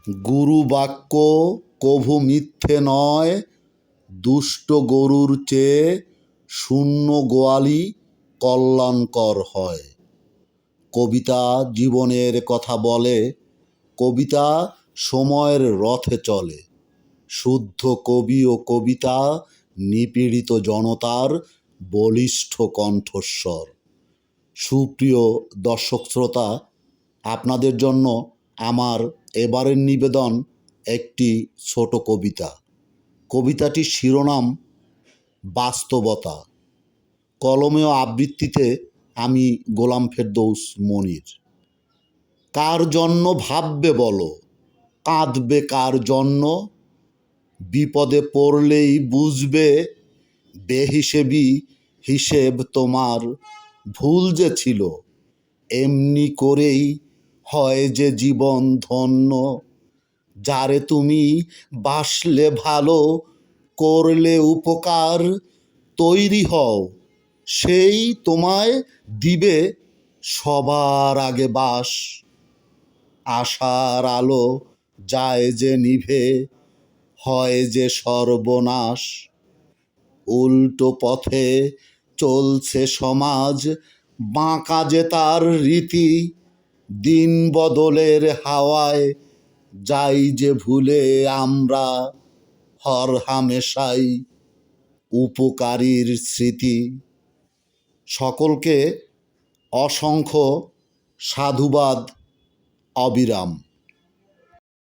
গুরু বাক্য কভু মিথ্যে নয়, দুষ্ট গরুর চেয়ে শূন্য গোয়ালি কল্যাণকর হয়। কবিতা জীবনের কথা বলে, কবিতা সময়ের রথে চলে। শুদ্ধ কবি ও কবিতা নিপীড়িত জনতার বলিষ্ঠ কণ্ঠস্বর। সুপ্রিয় দর্শক শ্রোতা, আপনাদের জন্য আমার এবারের নিবেদন একটি ছোট কবিতা। কবিতাটির শিরোনাম বাস্তবতা। কলমে ও আবৃত্তিতে আমি গোলাম ফেরদৌস মনির। কার জন্য ভাববে বলো, কাঁদবে কার জন্য? বিপদে পড়লেই বুঝবে বেহিসেবি হিসেব তোমার ভুল যে ছিল। এমনি করেই হয় যে জীবন ধন্য, যারে তুমি বাসলে ভালো, করলে উপকার, তৈরি হও সেই তোমায় দিবে সবার আগে বাস। আশার আলো যায় যে নিভে, হয় যে সর্বনাশ। উল্টো পথে চলছে সমাজ, বাঁকা যে তার রীতি। দিন বদলের হাওয়ায় যাই যে ভুলে আমরা, হর হামেশাই উপকারীর স্মৃতি। সকলকে অসংখ্য সাধুবাদ, অবিরাম।